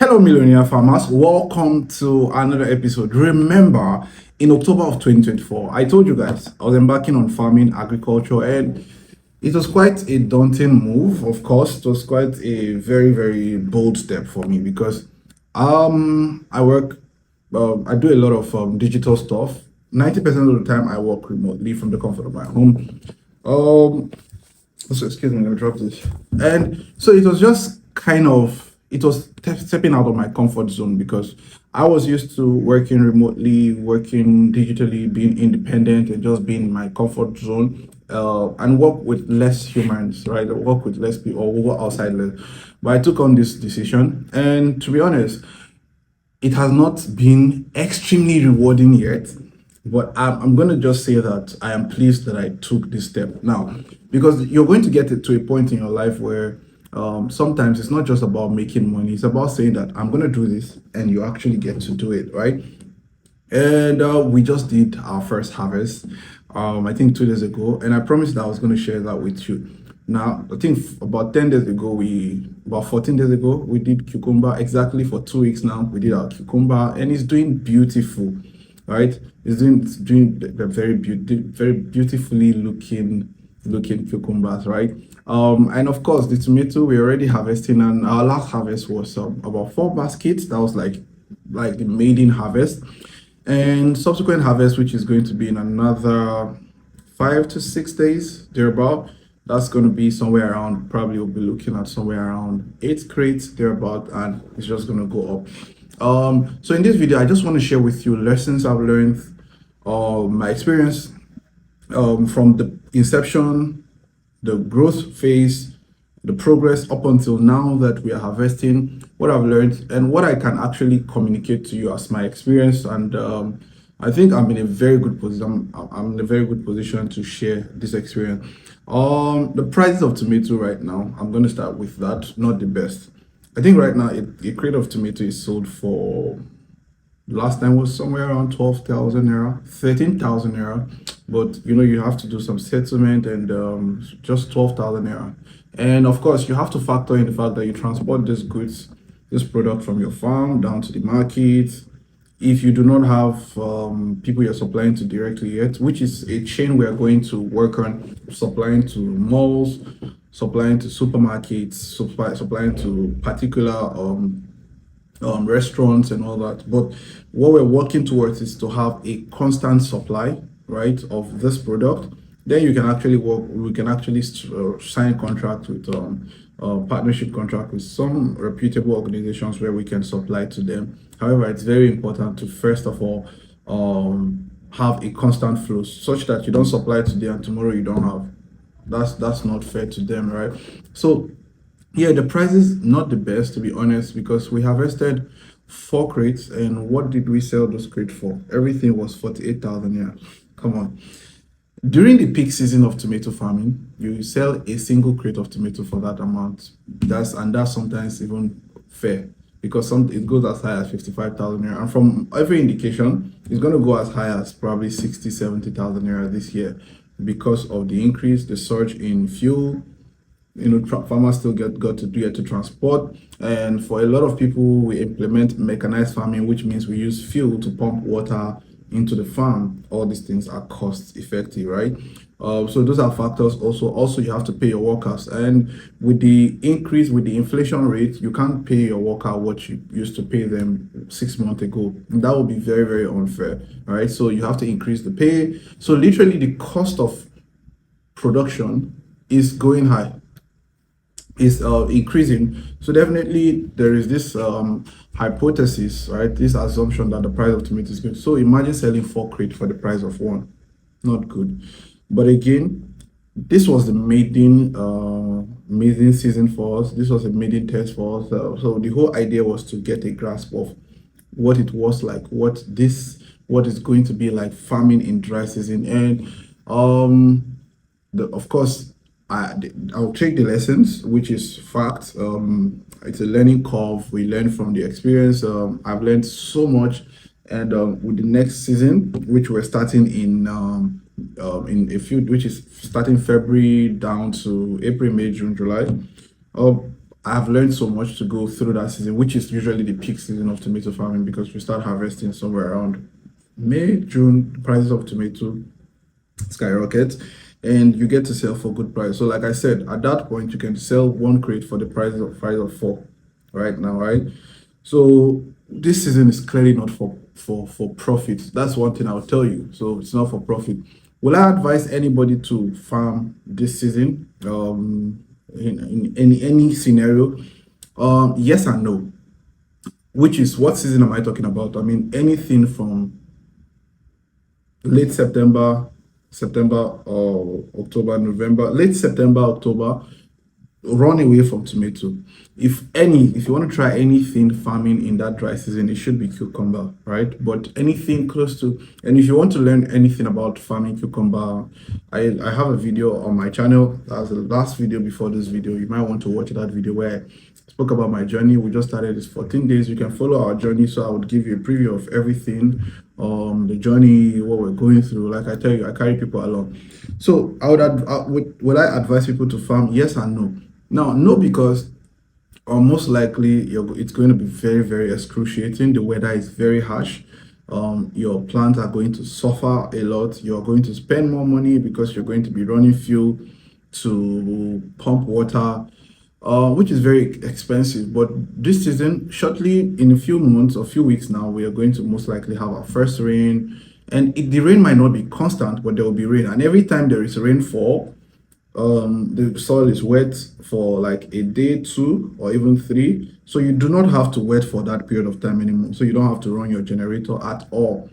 Hello, millionaire farmers. Welcome to another episode. Remember, in October of 2024, I told you guys I was embarking on farming, agriculture, and it was quite a daunting move. Of course, it was quite a very, very bold step for me because I work, I do a lot of digital stuff. 90% of the time, I work remotely from the comfort of my home. Um, so excuse me, let me drop this. And so it was just kind of it was stepping out of my comfort zone because I was used to working remotely, working digitally, being independent, and just being in my comfort zone. And work with less humans, right? Work with less people or go outside less. But I took on this decision, and to be honest, it has not been extremely rewarding yet, but I'm going to just say that I am pleased that I took this step now, because you're going to get it to a point in your life where sometimes it's not just about making money, it's about saying that I'm going to do this and you actually get to do it, right? And we just did our first harvest, I think 2 days ago, and I promised that I was going to share that with you. Now, I think about 10 days ago, about 14 days ago, we did cucumber exactly for 2 weeks now. We did our cucumber, and it's doing beautiful, right? It's doing the very beautifully looking cucumbers, right? And of course, the tomato we're already harvesting, and our last harvest was about 4 baskets. That was like the maiden harvest, and subsequent harvest, which is going to be in another 5 to 6 days thereabout. That's going to be somewhere around, probably we'll be looking at somewhere around 8 crates thereabout, and it's just going to go up. So in this video, I just want to share with you lessons I've learned, my experience from the inception, the growth phase, the progress up until now that we are harvesting, what I've learned, and what I can actually communicate to you as my experience. And I think I'm in a very good position. I'm in a very good position to share this experience. The prices of tomato right now, I'm going to start with that, not the best. I think right now a crate of tomato is sold for, last time was somewhere around 12,000 naira, 13,000 naira. But you have to do some settlement, and just 12,000 naira. And of course, you have to factor in the fact that you transport these goods, this product from your farm down to the market. If you do not have people you're supplying to directly yet, which is a chain we are going to work on, supplying to malls, supplying to supermarkets, supplying to particular restaurants and all that. But what we're working towards is to have a constant supply, right, of this product. Then you can actually work. We can actually sign contract with partnership contract with some reputable organizations where we can supply to them. However, it's very important to first of all have a constant flow, such that you don't supply today and tomorrow you don't have. That's not fair to them, right? So yeah, the price is not the best, to be honest, because we harvested 4 crates, and what did we sell those crates for? Everything was 48,000. Yeah, come on. During the peak season of tomato farming, you sell a single crate of tomato for that amount. That's sometimes even fair, because it goes as high as 55,000 naira, and from every indication, it's going to go as high as probably 60, 70,000 naira this year because of the increase, the surge in fuel. Farmers still got to do it to transport, and for a lot of people, we implement mechanized farming, which means we use fuel to pump water into the farm. All these things are cost effective, right? So those are factors. Also you have to pay your workers, and with the increase, with the inflation rate, you can't pay your worker what you used to pay them 6 months ago. And that would be very, very unfair, right? So you have to increase the pay. So literally the cost of production is going high, is increasing. So definitely there is this hypothesis, right? This assumption that the price of tomato is good. So imagine selling 4 crates for the price of one. Not good. But again, this was the maiden season for us. This was a maiden test for us. So the whole idea was to get a grasp of what it was like, what is going to be like farming in dry season. And of course, I'll take the lessons, which is fact. It's a learning curve. We learn from the experience. I've learned so much, and with the next season, which we're starting in a few, which is starting February down to April, May, June, July. I've learned so much to go through that season, which is usually the peak season of tomato farming because we start harvesting somewhere around May, June. The prices of tomato skyrocket, and you get to sell for good price. So, like I said, at that point, you can sell one crate for the price of four, right now, right? So this season is clearly not for profit. That's one thing I'll tell you. So it's not for profit. Will I advise anybody to farm this season? In any scenario, yes and no. Which is what season am I talking about? I mean anything from late September or October, November, late September, October, run away from tomato. If you want to try anything farming in that dry season, it should be cucumber, right? But anything close to, and if you want to learn anything about farming cucumber, I have a video on my channel. That's the last video before this video. You might want to watch that video where I spoke about my journey. We just started this 14 days. You can follow our journey. So I would give you a preview of everything, the journey, what we're going through. Like I tell you, I carry people along. So would I advise people to farm? Yes and no. Now, no, because most likely it's going to be very, very excruciating. The weather is very harsh. Your plants are going to suffer a lot. You're going to spend more money because you're going to be running fuel to pump water, which is very expensive. But this season, shortly in a few months or few weeks now, we are going to most likely have our first rain. And the rain might not be constant, but there will be rain. And every time there is rainfall, the soil is wet for like a day, two, or even three. So you do not have to wait for that period of time anymore. So you don't have to run your generator at all.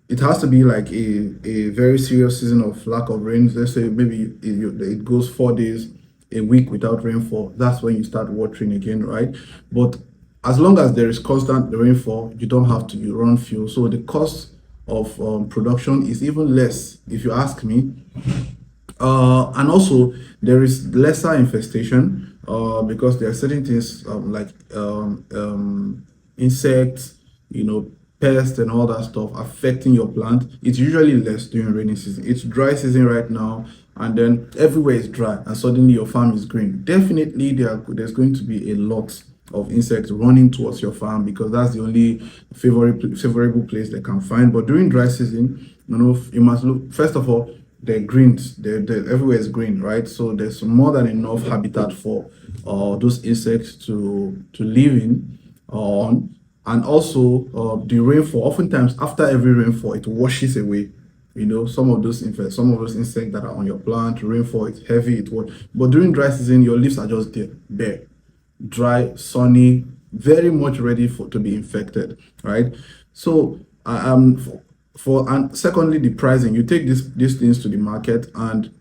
It has to be like a very serious season of lack of rain. Let's say maybe it goes 4 days, a week without rainfall. That's when you start watering again, right? But as long as there is constant rainfall, you don't have to run fuel. So the cost of production is even less, if you ask me. And also there is lesser infestation because there are certain things like insects, pests and all that stuff affecting your plant. It's usually less during rainy season. It's dry season right now, and then everywhere is dry, and suddenly your farm is green. Definitely, there's going to be a lot of insects running towards your farm because that's the only favorable place they can find. But during dry season, you must look first of all. They're green. They're everywhere is green, right? So there's more than enough habitat for those insects to live in on, and also the rainfall. Oftentimes, after every rainfall, it washes away. Some of those insects that are on your plant. Rainfall, it's heavy. But during dry season, your leaves are just there, bare, dry, sunny, very much ready to be infected, right? So and secondly, the pricing. You take these things to the market, and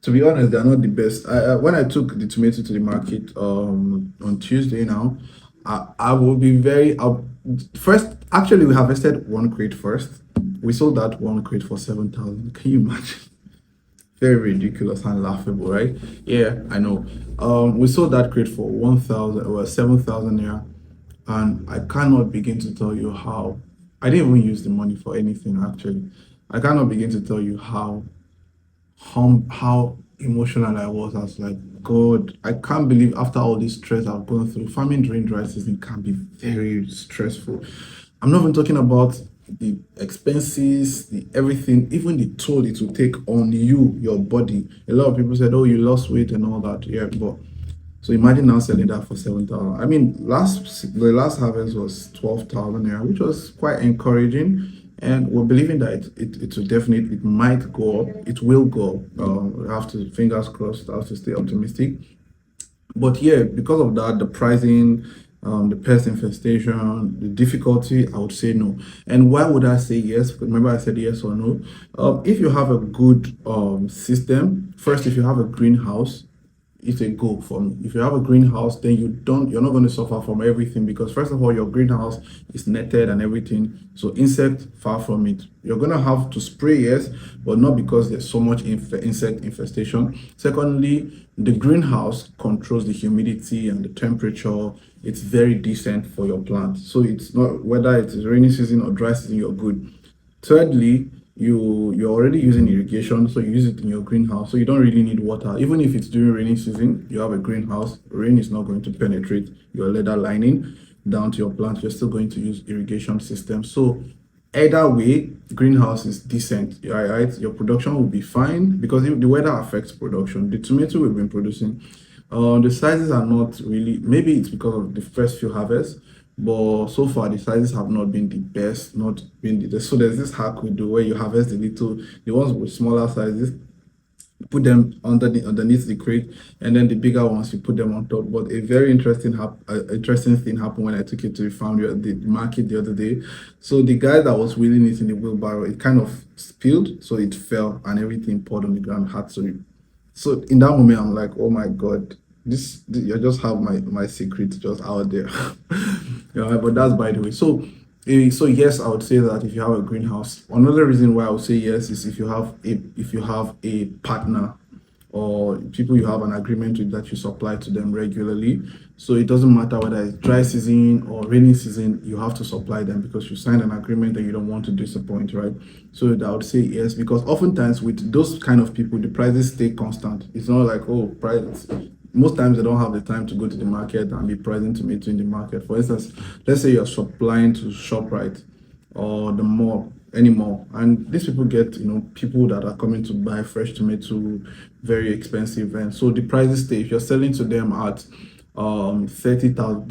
to be honest, they're not the best. When I took the tomato to the market on Tuesday now, I will be very first. Actually, we harvested one crate first. We sold that one crate for 7,000. Can you imagine? Very ridiculous and laughable, right? Yeah, I know. We sold that crate for 1,000 or 7,000 naira, and I cannot begin to tell you how. I didn't even use the money for anything actually. I cannot begin to tell you how emotional I was. I was like, God, I can't believe after all this stress I've gone through, farming during dry season can be very stressful. I'm not even talking about the expenses, the everything, even the toll it will take on you, your body. A lot of people said, oh, you lost weight and all that. Yeah, but so imagine now selling that for 7,000. I mean, the last harvest was 12,000 naira, which was quite encouraging. And we're believing that it might go up. It will go up. We have to, fingers crossed, I have to stay optimistic. But yeah, because of that, the pricing, the pest infestation, the difficulty, I would say no. And why would I say yes? Remember, I said yes or no. If you have a good system, first, if you have a greenhouse, it's a go for me. If you have a greenhouse, then you're not going to suffer from everything because first of all, your greenhouse is netted and everything. So insect, far from it. You're going to have to spray, yes, but not because there's so much insect infestation. Secondly, the greenhouse controls the humidity and the temperature. It's very decent for your plant. So it's not whether it's rainy season or dry season, you're good. Thirdly, you're already using irrigation, so you use it in your greenhouse, so you don't really need water. Even if it's during rainy season, you have a greenhouse, rain is not going to penetrate your leather lining down to your plant. You're still going to use irrigation system. So either way, greenhouse is decent, right? Your production will be fine because the weather affects production. The tomato we've been producing, the sizes are not really, maybe it's because of the first few harvests, but so far the sizes have not been the best, not been the best. So there's this hack we do where you harvest the ones with smaller sizes, put them underneath the crate, and then the bigger ones you put them on top. But a very interesting thing happened when I took it to the farm, the market the other day. So the guy that was wheeling it in the wheelbarrow, it kind of spilled, so it fell and everything poured on the ground. Had to. So in that moment, I'm like, oh my god, I just have my secret just out there. Yeah, but that's by the way. So yes, I would say that if you have a greenhouse, another reason why I would say yes is if you have a partner or people you have an agreement with that you supply to them regularly. So it doesn't matter whether it's dry season or rainy season, you have to supply them because you signed an agreement that you don't want to disappoint, right? So I would say yes, because oftentimes with those kind of people, the prices stay constant. It's not like, oh, price. Most times they don't have the time to go to the market and be pricing tomato in the market. For instance, let's say you're supplying to ShopRite or the mall anymore, and these people get people that are coming to buy fresh tomato very expensive, and so the prices stay. If you're selling to them at 30,000,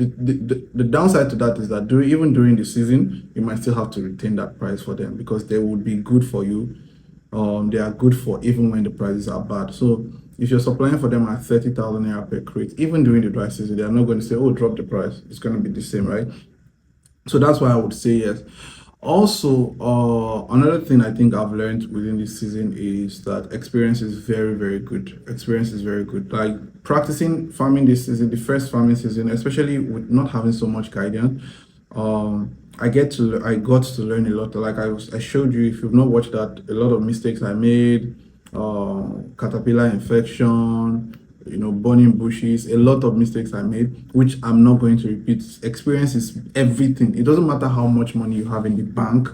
the downside to that is that even during the season you might still have to retain that price for them because they would be good for you. They are good for even when the prices are bad. So if you're supplying for them at 30,000 naira per crate, even during the dry season, they are not going to say, oh, drop the price. It's going to be the same, right? So that's why I would say yes. Also, another thing I think I've learned within this season is that experience is very, very good. Experience is very good. Like practicing farming this season, the first farming season, especially with not having so much guidance, I got to learn a lot. Like I showed you, if you've not watched that, a lot of mistakes I made, caterpillar infection, burning bushes, a lot of mistakes I made, which I'm not going to repeat. Experience is everything. It doesn't matter how much money you have in the bank.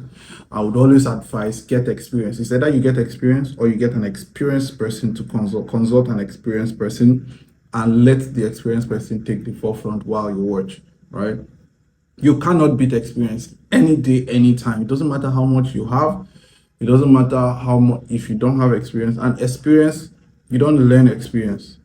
I would always advise get experience. It's either you get experience or you get an experienced person to consult an experienced person and let the experienced person take the forefront while you watch, right? You cannot beat experience any day, anytime. It doesn't matter how much you have. It doesn't matter how much if you don't have experience. And experience, you don't learn experience.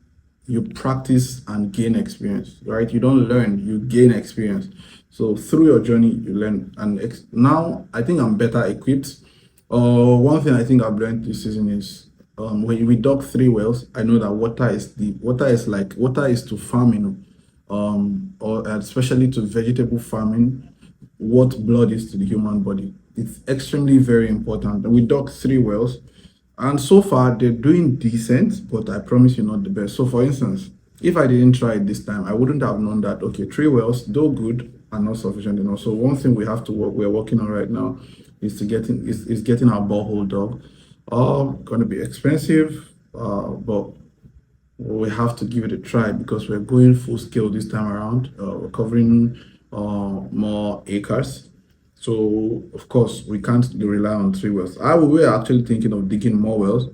You practice and gain experience, right? You don't learn, you gain experience. So through your journey, you learn. And now I think I'm better equipped. One thing I think I've learned this season is when we dug 3 wells, I know that water is to farming, or especially to vegetable farming, what blood is to the human body. It's extremely very important. We dug 3 wells, and so far they're doing decent, but I promise you not the best. So for instance, if I didn't try it this time, I wouldn't have known that, okay, 3 wells, though good, are not sufficient enough. So one thing we have to we're working on right now is getting our borehole dug. Going to be expensive, but we have to give it a try because we're going full scale this time around. We're covering more acres. So of course we can't rely on 3 wells. We're actually thinking of digging more wells,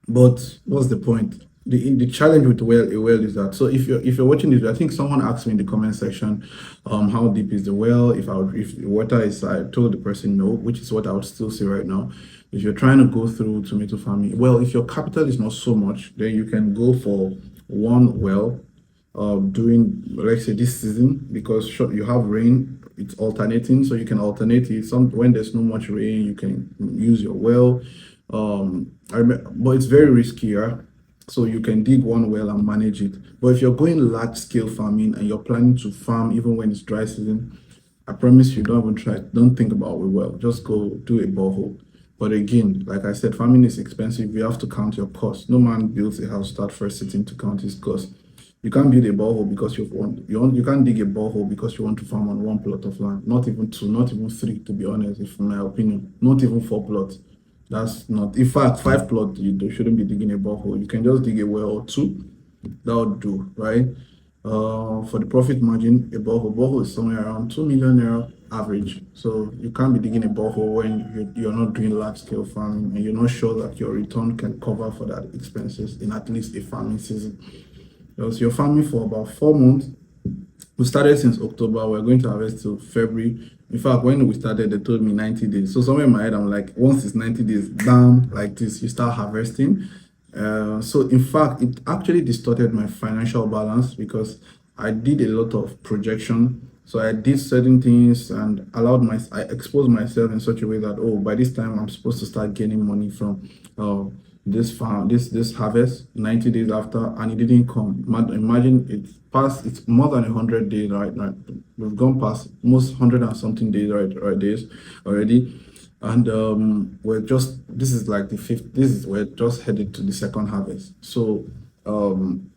but what's the point? The challenge with a well is that, so if you're watching this, I think someone asked me in the comment section, how deep is the well? If the water is, I told the person no, which is what I would still say right now. If you're trying to go through tomato farming, well, if your capital is not so much, then you can go for 1 well during, let's say, this season, because you have rain, it's alternating, so you can alternate it. When there's no much rain, you can use your well. But it's very risky, yeah? So you can dig 1 well and manage it. But if you're going large scale farming and you're planning to farm even when it's dry season, I promise you, don't even try. Don't think about a well. Just go do a borehole. But again, like I said, farming is expensive. You have to count your costs. No man builds a house without first sitting to count his costs. You can't build a borehole because you can't dig a borehole because you want to farm on 1 plot of land. Not even 2, not even 3, to be honest, if in my opinion. Not even 4 plots. That's not, in fact, 5 plots, you shouldn't be digging a borehole. You can just dig a well or 2. That would do, right? For the profit margin, a borehole is somewhere around 2 million naira average. So you can't be digging a borehole when you're not doing large scale farming and you're not sure that your return can cover for that expenses in at least a farming season. So you're farming for about 4 months. We started since October. We're going to harvest till February. In fact, when we started, they told me 90 days. So somewhere in my head, I'm like, once it's 90 days down like this, you start harvesting. So in fact, it actually distorted my financial balance because I did a lot of projection. So I did certain things and I exposed myself in such a way that, oh, by this time I'm supposed to start gaining money from this farm, this harvest 90 days after, and it didn't come. Imagine it's more than 100 days right now. We've gone past most 100 and something days right days already. And this is like the fifth, we're just headed to the second harvest. So um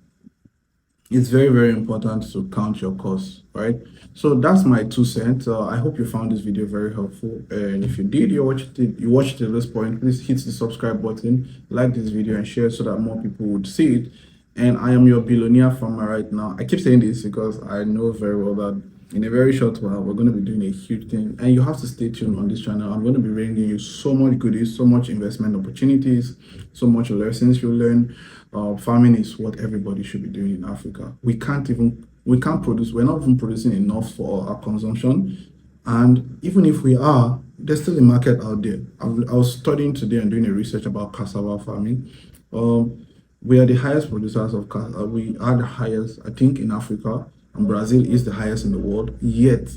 it's very, very important to count your costs, right? So that's my 2 cents. I hope you found this video very helpful. And if you did, you watched it to this point, please hit the subscribe button, like this video and share so that more people would see it. And I am your billionaire farmer right now. I keep saying this because I know very well that in a very short while, we're going to be doing a huge thing. And you have to stay tuned on this channel. I'm going to be bringing you so much goodies, so much investment opportunities, so much lessons you learn. Farming is what everybody should be doing in Africa. We're not even producing enough for our consumption. And even if we are, there's still a market out there. I was studying today and doing a research about cassava farming. We are the highest producers of cassava. We are the highest, I think, in Africa, and Brazil is the highest in the world. Yet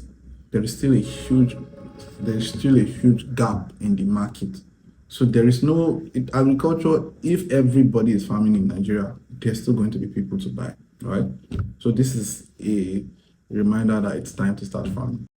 there is still a huge gap in the market. So there is agriculture. If everybody is farming in Nigeria, there's still going to be people to buy, right? So this is a reminder that it's time to start farming.